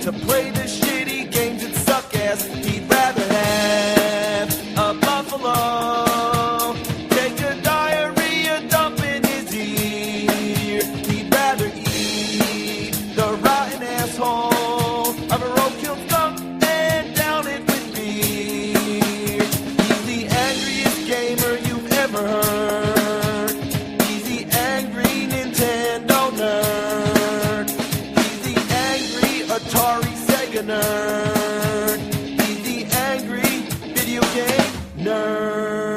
to play the shitty games that suck ass. He'd rather have a buffalo take a diarrhea dump in his ear. He'd rather eat the rotten asshole of a roadkill skunk and down it with beer. He's the angriest gamer you've ever heard. He's the angry Nintendo nerd. He's the angry Atari Sega nerd. He's the angry video game nerd.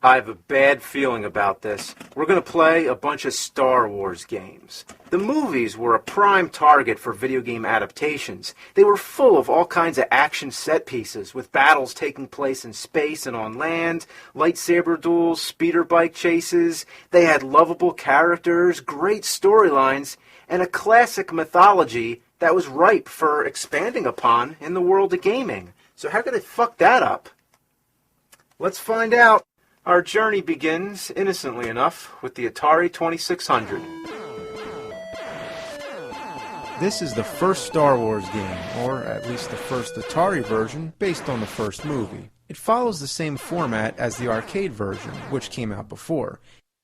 I have a bad feeling about this. We're going to play a bunch of Star Wars games. The movies were a prime target for video game adaptations. They were full of all kinds of action set pieces, with battles taking place in space and on land, lightsaber duels, speeder bike chases. They had lovable characters, great storylines, and a classic mythology that was ripe for expanding upon in the world of gaming. So how could they fuck that up? Let's find out. Our journey begins, innocently enough, with the Atari 2600. This is the first Star Wars game, or at least the first Atari version, based on the first movie. It follows the same format as the arcade version, which came out before.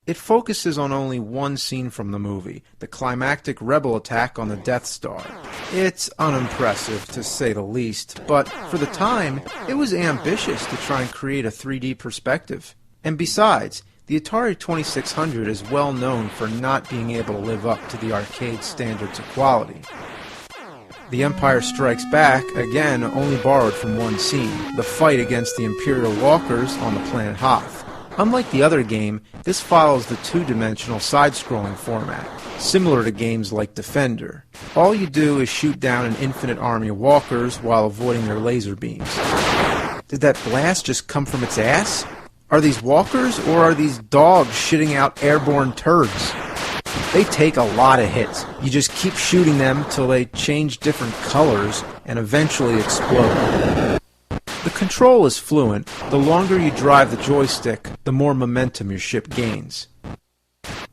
It focuses on only one scene from the movie, the climactic rebel attack on the Death Star. It's unimpressive, to say the least, but for the time, it was ambitious to try and create a 3D perspective. And besides, the Atari 2600 is well known for not being able to live up to the arcade standards of quality. The Empire Strikes Back, again, only borrowed from one scene, the fight against the Imperial Walkers on the planet Hoth. Unlike the other game, this follows the two-dimensional side-scrolling format, similar to games like Defender. All you do is shoot down an infinite army of walkers while avoiding their laser beams. Did that blast just come from its ass? Are these walkers, or are these dogs shitting out airborne turds? They take a lot of hits. You just keep shooting them till they change different colors and eventually explode. The control is fluent. The longer you drive the joystick, the more momentum your ship gains.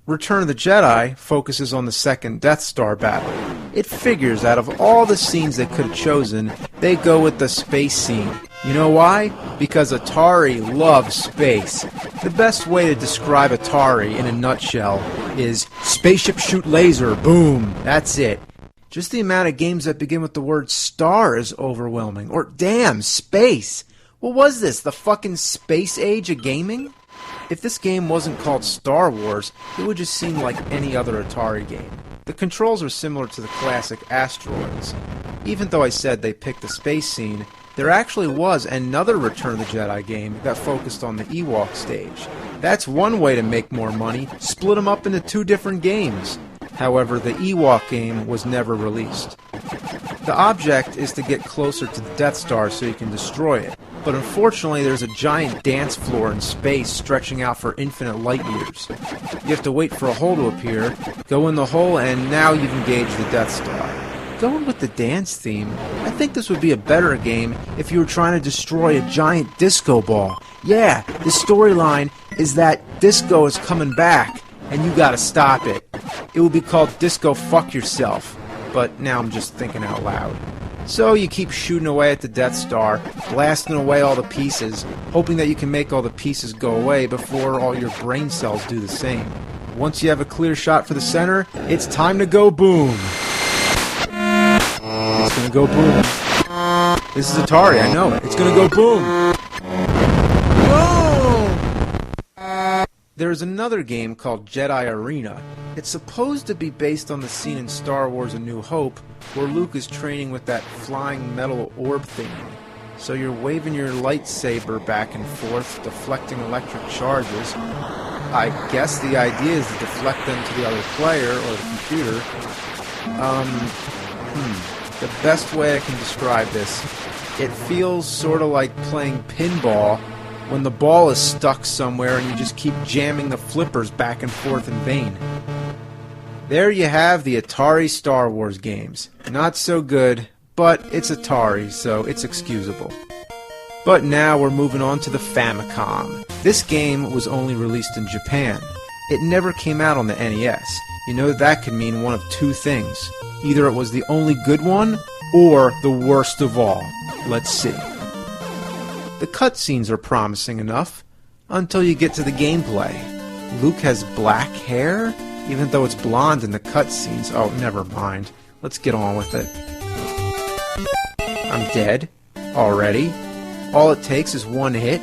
Return of the Jedi focuses on the second Death Star battle. It figures out of all the scenes they could have chosen, they go with the space scene. You know why? Because Atari loves space. The best way to describe Atari in a nutshell is spaceship shoot laser, boom, that's it. Just the amount of games that begin with the word star is overwhelming. Or damn, space. What was this, the fucking space age of gaming? If this game wasn't called Star Wars, it would just seem like any other Atari game. The controls are similar to the classic Asteroids. Even though I said they picked the space scene, there actually was another Return of the Jedi game that focused on the Ewok stage. That's one way to make more money, split them up into two different games. However, the Ewok game was never released. The object is to get closer to the Death Star so you can destroy it. But unfortunately, there's a giant dance floor in space stretching out for infinite light years. You have to wait for a hole to appear, go in the hole, and now you've engaged the Death Star. Going with the dance theme, I think this would be a better game if you were trying to destroy a giant disco ball. Yeah, the storyline is that disco is coming back, and you gotta stop it. It would be called Disco Fuck Yourself, but now I'm just thinking out loud. So you keep shooting away at the Death Star, blasting away all the pieces, hoping that you can make all the pieces go away before all your brain cells do the same. Once you have a clear shot for the center, it's time to go boom. It's gonna go boom. This is Atari, I know. It's gonna go boom. Boom! There's another game called Jedi Arena. It's supposed to be based on the scene in Star Wars A New Hope where Luke is training with that flying metal orb thing. So you're waving your lightsaber back and forth, deflecting electric charges. I guess the idea is to deflect them to the other player or the computer. The best way I can describe this, it feels sort of like playing pinball when the ball is stuck somewhere and you just keep jamming the flippers back and forth in vain. There you have the Atari Star Wars games. Not so good, but it's Atari, so it's excusable. But now we're moving on to the Famicom. This game was only released in Japan. It never came out on the NES. You know that could mean one of two things. Either it was the only good one, or the worst of all. Let's see. The cutscenes are promising enough, until you get to the gameplay. Luke has black hair, even though it's blonde in the cutscenes. Oh, never mind. Let's get on with it. I'm dead. Already. All it takes is one hit.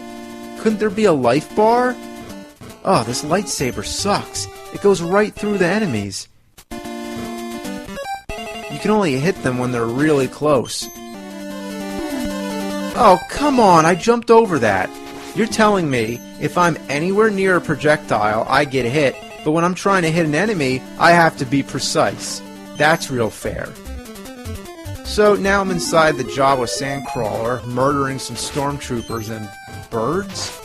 Couldn't there be a life bar? Oh, this lightsaber sucks. It goes right through the enemies. You can only hit them when they're really close. Oh, come on, I jumped over that. You're telling me if I'm anywhere near a projectile, I get hit, but when I'm trying to hit an enemy, I have to be precise. That's real fair. So now I'm inside the Jawa sandcrawler, murdering some stormtroopers and birds?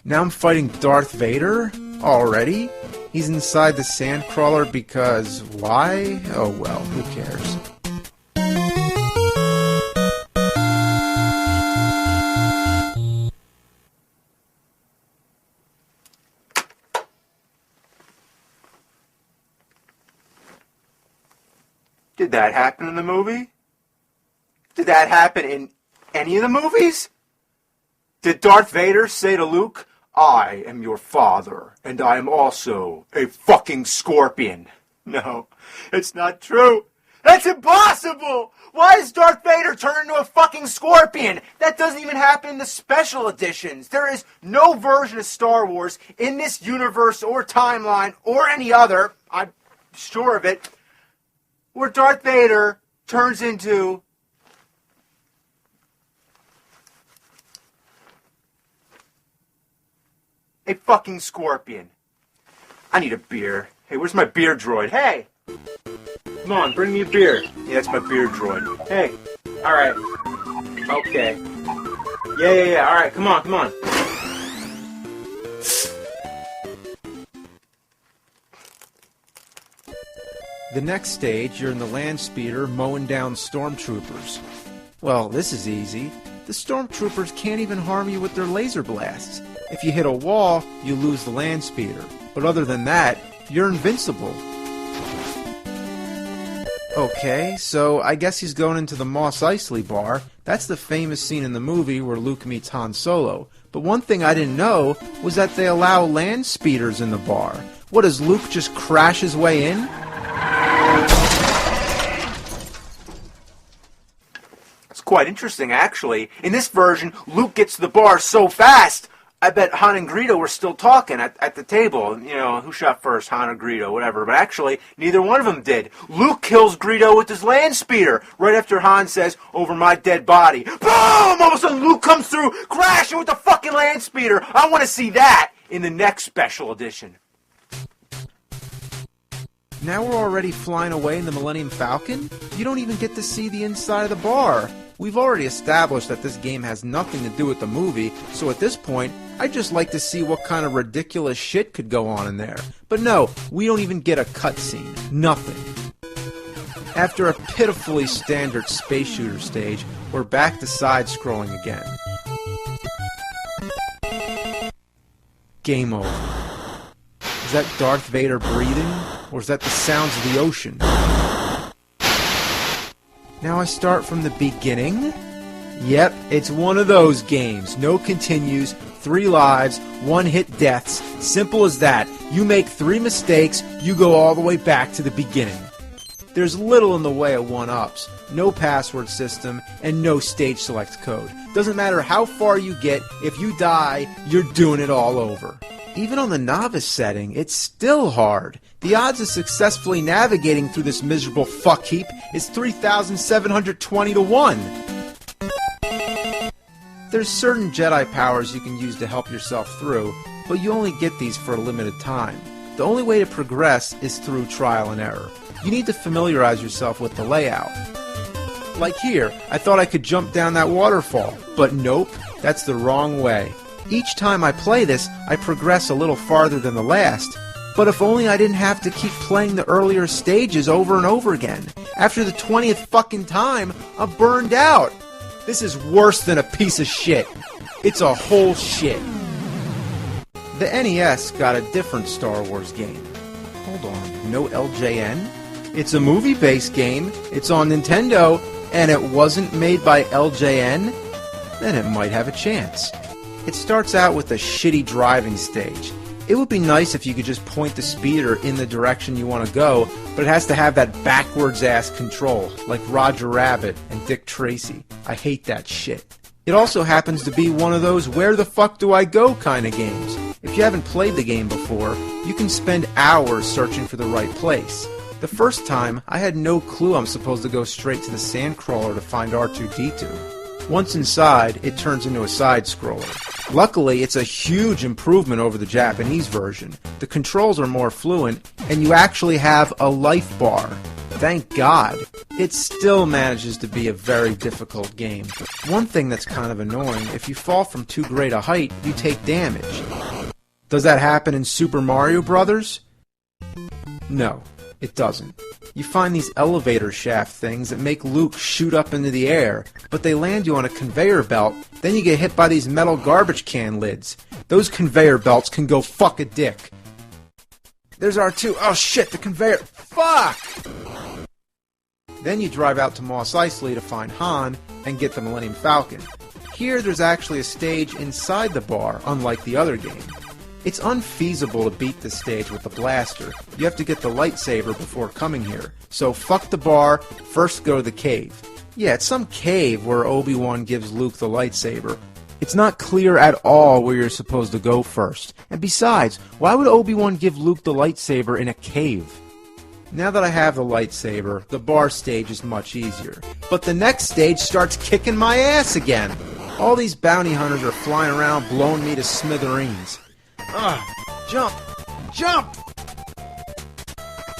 Now I'm fighting Darth Vader? Already? He's inside the sandcrawler because why? Oh well, who cares? Did that happen in the movie? Did that happen in any of the movies? Did Darth Vader say to Luke, "I am your father, and I am also a fucking scorpion"? No, it's not true. That's impossible! Why does Darth Vader turn into a fucking scorpion? That doesn't even happen in the special editions. There is no version of Star Wars in this universe or timeline or any other, I'm sure of it, where Darth Vader turns into a fucking scorpion. I need a beer. Hey, where's my beer droid? Hey! Come on, bring me a beer. Yeah, that's my beer droid. Hey. Alright. Okay. Yeah. Alright, come on. The next stage, you're in the land speeder mowing down stormtroopers. Well, this is easy. The stormtroopers can't even harm you with their laser blasts. If you hit a wall, you lose the land speeder. But other than that, you're invincible. Okay, so I guess he's going into the Mos Eisley bar. That's the famous scene in the movie where Luke meets Han Solo. But one thing I didn't know was that they allow land speeders in the bar. What, does Luke just crash his way in? It's quite interesting, actually. In this version, Luke gets to the bar so fast, I bet Han and Greedo were still talking at the table. You know, who shot first, Han or Greedo, whatever. But actually, neither one of them did. Luke kills Greedo with his land speeder right after Han says, "Over my dead body." Boom! All of a sudden, Luke comes through, crashing with the fucking land speeder. I want to see that in the next special edition. Now we're already flying away in the Millennium Falcon? You don't even get to see the inside of the bar. We've already established that this game has nothing to do with the movie, so at this point, I'd just like to see what kind of ridiculous shit could go on in there. But no, we don't even get a cutscene. Nothing. After a pitifully standard space shooter stage, we're back to side-scrolling again. Game over. Is that Darth Vader breathing? Or is that the sounds of the ocean? Now I start from the beginning? Yep, it's one of those games. No continues, 3 lives, 1-hit deaths. Simple as that. You make 3 mistakes, you go all the way back to the beginning. There's little in the way of 1-ups, no password system, and no stage select code. Doesn't matter how far you get, if you die, you're doing it all over. Even on the novice setting, it's still hard. The odds of successfully navigating through this miserable fuck heap is 3,720 to 1. There's certain Jedi powers you can use to help yourself through, but you only get these for a limited time. The only way to progress is through trial and error. You need to familiarize yourself with the layout. Like here, I thought I could jump down that waterfall, but nope, that's the wrong way. Each time I play this, I progress a little farther than the last. But if only I didn't have to keep playing the earlier stages over and over again. After the 20th fucking time, I'm burned out. This is worse than a piece of shit. It's a whole shit. The NES got a different Star Wars game. Hold on, no LJN? It's a movie-based game, it's on Nintendo, and it wasn't made by LJN? Then it might have a chance. It starts out with a shitty driving stage. It would be nice if you could just point the speeder in the direction you want to go, but it has to have that backwards-ass control, like Roger Rabbit and Dick Tracy. I hate that shit. It also happens to be one of those where the fuck do I go kind of games. If you haven't played the game before, you can spend hours searching for the right place. The first time, I had no clue I'm supposed to go straight to the sandcrawler to find R2-D2. Once inside, it turns into a side-scroller. Luckily, it's a huge improvement over the Japanese version. The controls are more fluent, and you actually have a life bar. Thank God. It still manages to be a very difficult game. One thing that's kind of annoying, if you fall from too great a height, you take damage. Does that happen in Super Mario Brothers? No, it doesn't. You find these elevator shaft things that make Luke shoot up into the air, but they land you on a conveyor belt, then you get hit by these metal garbage can lids. Those conveyor belts can go fuck a dick. There's R2. Oh shit, the conveyor. Fuck! Then you drive out to Mos Eisley to find Han and get the Millennium Falcon. Here there's actually a stage inside the bar, unlike the other game. It's unfeasible to beat this stage with the blaster. You have to get the lightsaber before coming here. So fuck the bar, first go to the cave. Yeah, it's some cave where Obi-Wan gives Luke the lightsaber. It's not clear at all where you're supposed to go first. And besides, why would Obi-Wan give Luke the lightsaber in a cave? Now that I have the lightsaber, the bar stage is much easier. But the next stage starts kicking my ass again. All these bounty hunters are flying around blowing me to smithereens. Jump! Jump!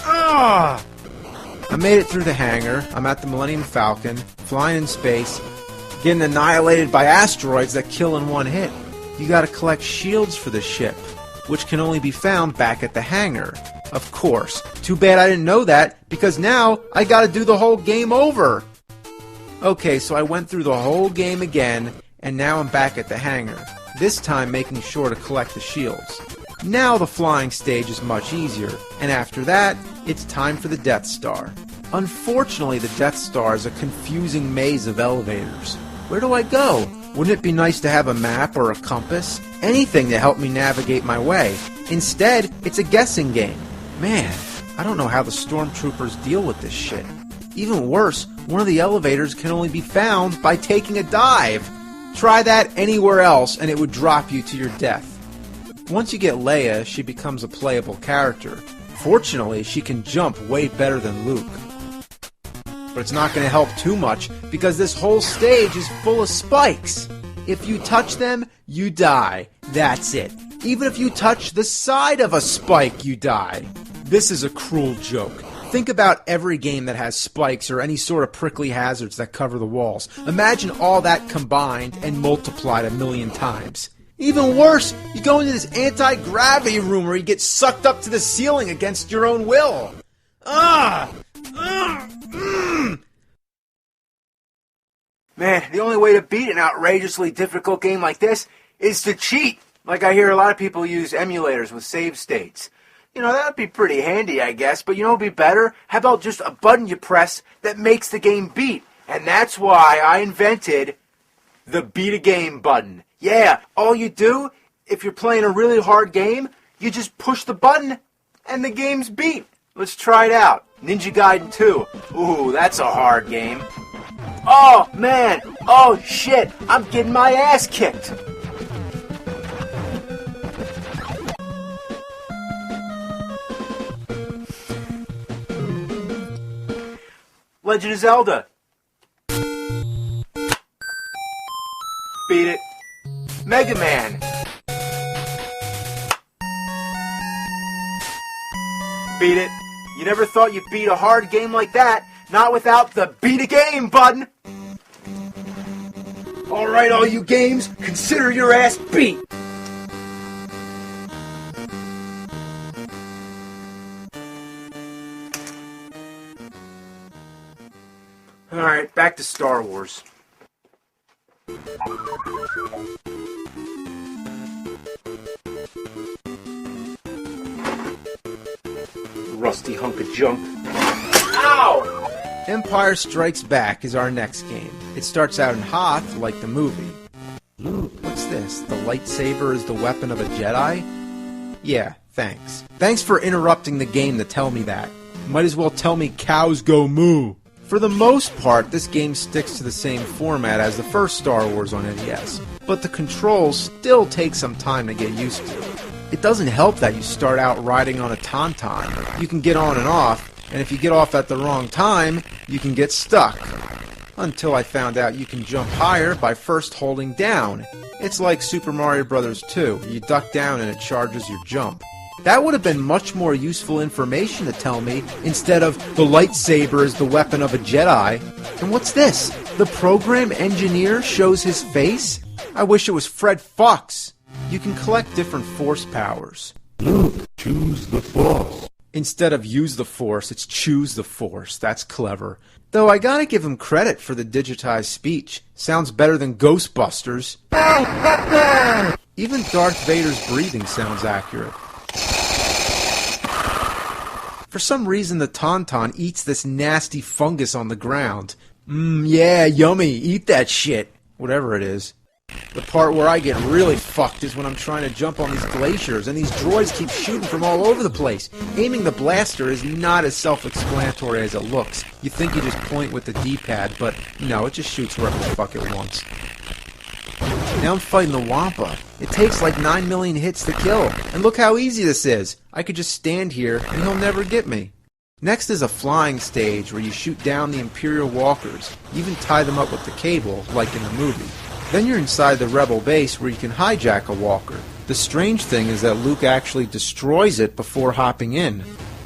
I made it through the hangar. I'm at the Millennium Falcon, flying in space, getting annihilated by asteroids that kill in one hit. You gotta collect shields for the ship, which can only be found back at the hangar. Of course. Too bad I didn't know that, because now I gotta do the whole game over. Okay, so I went through the whole game again, and now I'm back at the hangar. This time making sure to collect the shields. Now the flying stage is much easier, and after that, it's time for the Death Star. Unfortunately, the Death Star is a confusing maze of elevators. Where do I go? Wouldn't it be nice to have a map or a compass? Anything to help me navigate my way. Instead, it's a guessing game. Man, I don't know how the stormtroopers deal with this shit. Even worse, one of the elevators can only be found by taking a dive. Try that anywhere else and it would drop you to your death. Once you get Leia, she becomes a playable character. Fortunately, she can jump way better than Luke. But it's not going to help too much because this whole stage is full of spikes. If you touch them, you die. That's it. Even if you touch the side of a spike, you die. This is a cruel joke. Think about every game that has spikes or any sort of prickly hazards that cover the walls. Imagine all that combined and multiplied 1,000,000 times. Even worse, you go into this anti-gravity room where you get sucked up to the ceiling against your own will. Man, the only way to beat an outrageously difficult game like this is to cheat. Like I hear a lot of people use emulators with save states. You know, that would be pretty handy, I guess, but you know what would be better? How about just a button you press that makes the game beat? And that's why I invented the Beat a Game button. Yeah, all you do, if you're playing a really hard game, you just push the button and the game's beat. Let's try it out. Ninja Gaiden 2. Ooh, that's a hard game. Oh, man. Oh, shit. I'm getting my ass kicked. Legend of Zelda. Beat it. Mega Man. Beat it. You never thought you'd beat a hard game like that, not without the Beat a Game button. Alright, all you games, consider your ass beat. Alright, back to Star Wars. rusty hunk of junk. Ow! Empire Strikes Back is our next game. It starts out in Hoth, like the movie. Luke, what's this? The lightsaber is the weapon of a Jedi? Yeah, thanks. Thanks for interrupting the game to tell me that. Might as well tell me cows go moo. For the most part, this game sticks to the same format as the first Star Wars on NES, but the controls still take some time to get used to. It doesn't help that you start out riding on a tauntaun. You can get on and off, and if you get off at the wrong time, you can get stuck. Until I found out you can jump higher by first holding down. It's like Super Mario Bros. 2. You duck down and it charges your jump. That would have been much more useful information to tell me instead of the lightsaber is the weapon of a Jedi. And what's this? The program engineer shows his face? I wish it was Fred Fox. You can collect different force powers. Luke, choose the Force. Instead of use the Force, it's choose the Force. That's clever. Though I gotta give him credit for the digitized speech. Sounds better than Ghostbusters. Even Darth Vader's breathing sounds accurate. For some reason the tauntaun eats this nasty fungus on the ground. Yeah, yummy, eat that shit. Whatever it is. The part where I get really fucked is when I'm trying to jump on these glaciers and these droids keep shooting from all over the place. Aiming the blaster is not as self-explanatory as it looks. You think you just point with the D-pad, but no, it just shoots wherever the fuck it wants. Now I'm fighting the Wampa. It takes like 9 million hits to kill, and look how easy this is. I could just stand here and he'll never get me. Next is a flying stage where you shoot down the Imperial walkers. You even tie them up with the cable, like in the movie. Then you're inside the Rebel base where you can hijack a walker. The strange thing is that Luke actually destroys it before hopping in.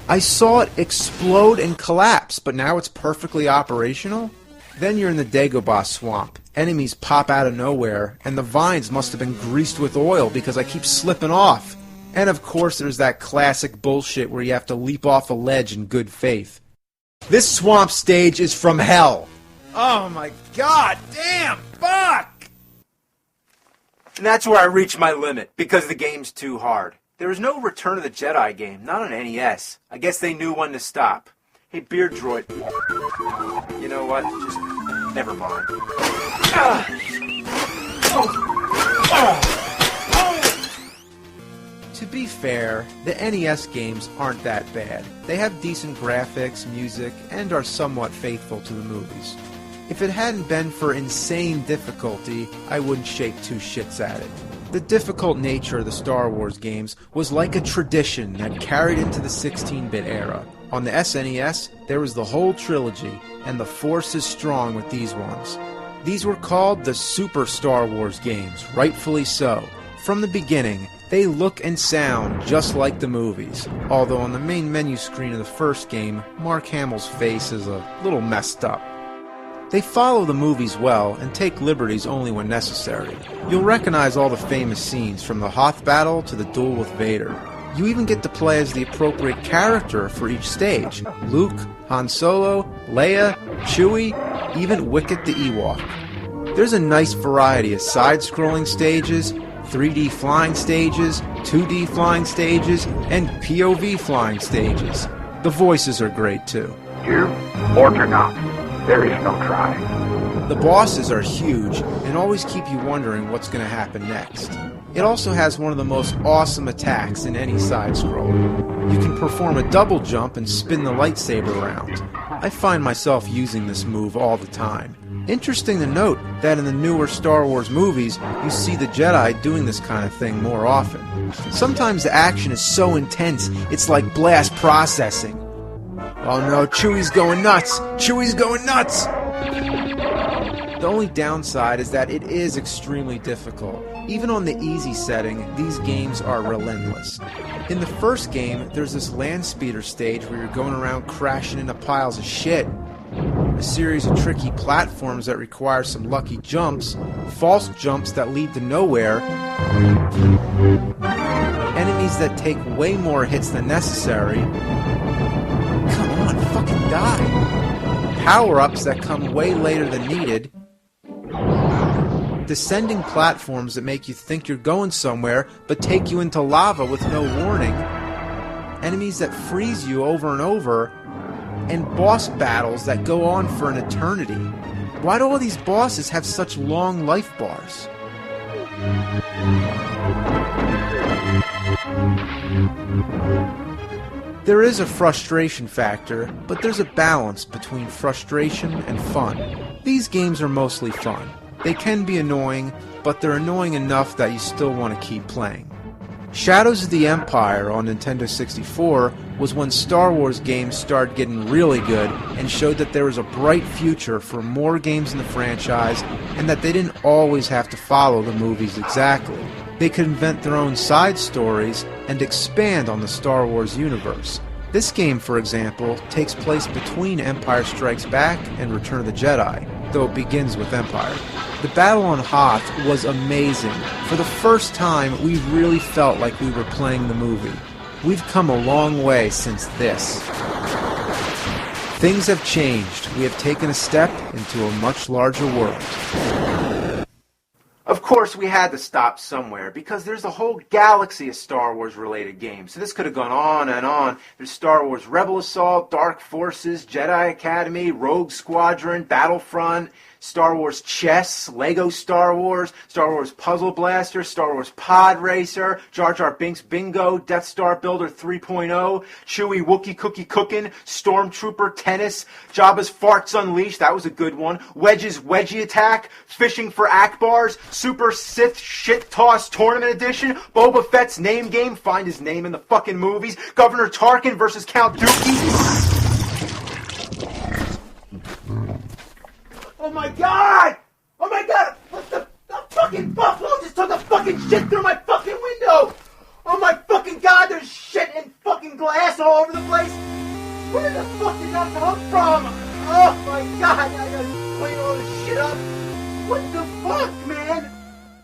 I saw it explode and collapse, but now it's perfectly operational? Then you're in the Dagobah swamp. Enemies pop out of nowhere, and the vines must have been greased with oil because I keep slipping off. And of course there's that classic bullshit where you have to leap off a ledge in good faith. This swamp stage is from hell! Oh my god, damn, fuck! And that's where I reach my limit, because the game's too hard. There is no Return of the Jedi game, not on NES. I guess they knew when to stop. Hey, Beard Droid. You know what? Just never mind. To be fair, the NES games aren't that bad. They have decent graphics, music, and are somewhat faithful to the movies. If it hadn't been for insane difficulty, I wouldn't shake two shits at it. The difficult nature of the Star Wars games was like a tradition that carried into the 16-bit era. On the SNES, there was the whole trilogy, and the force is strong with these ones. These were called the Super Star Wars games, rightfully so. From the beginning, they look and sound just like the movies, although on the main menu screen of the first game, Mark Hamill's face is a little messed up. They follow the movies well and take liberties only when necessary. You'll recognize all the famous scenes from the Hoth battle to the duel with Vader. You even get to play as the appropriate character for each stage. Luke, Han Solo, Leia, Chewie, even Wicket the Ewok. There's a nice variety of side-scrolling stages, 3D flying stages, 2D flying stages, and POV flying stages. The voices are great too. You or not. There is no try. The bosses are huge and always keep you wondering what's going to happen next. It also has one of the most awesome attacks in any side-scroller. You can perform a double jump and spin the lightsaber around. I find myself using this move all the time. Interesting to note that in the newer Star Wars movies, you see the Jedi doing this kind of thing more often. Sometimes the action is so intense, it's like blast processing. Oh no, Chewie's going nuts! Chewie's going nuts! The only downside is that it is extremely difficult. Even on the easy setting, these games are relentless. In the first game, there's this land speeder stage where you're going around crashing into piles of shit. A series of tricky platforms that require some lucky jumps, false jumps that lead to nowhere, enemies that take way more hits than necessary. Come on, fucking die. Power-ups that come way later than needed. Descending platforms that make you think you're going somewhere, but take you into lava with no warning. enemies that freeze you over and over, and boss battles that go on for an eternity. Why do all these bosses have such long life bars? There is a frustration factor, but there's a balance between frustration and fun. These games are mostly fun. They can be annoying, but they're annoying enough that you still want to keep playing. Shadows of the Empire on Nintendo 64 was when Star Wars games started getting really good and showed that there was a bright future for more games in the franchise and that they didn't always have to follow the movies exactly. They could invent their own side stories and expand on the Star Wars universe. This game, for example, takes place between Empire Strikes Back and Return of the Jedi, though it begins with Empire. The battle on Hoth was amazing. For the first time, we really felt like we were playing the movie. We've come a long way since this. Things have changed. We have taken a step into a much larger world. Of course, we had to stop somewhere, because there's a whole galaxy of Star Wars-related games. So this could have gone on and on. There's Star Wars Rebel Assault, Dark Forces, Jedi Academy, Rogue Squadron, Battlefront, Star Wars Chess, Lego Star Wars Puzzle Blaster, Star Wars Pod Racer, Jar Jar Binks Bingo, Death Star Builder 3.0, Chewie Wookie Cookie Cookin', Stormtrooper Tennis, Jabba's Farts Unleashed, that was a good one, Wedge's Wedgie Attack, Fishing for Akbars, Super Sith Shit Toss Tournament Edition, Boba Fett's Name Game, find his name in the fucking movies, Governor Tarkin versus Count Dookie. Oh my god! Oh my god! What the fucking buffalo just took a fucking shit through my fucking window! Oh my fucking god, there's shit and fucking glass all over the place! Where the fuck did that come from? Oh my god!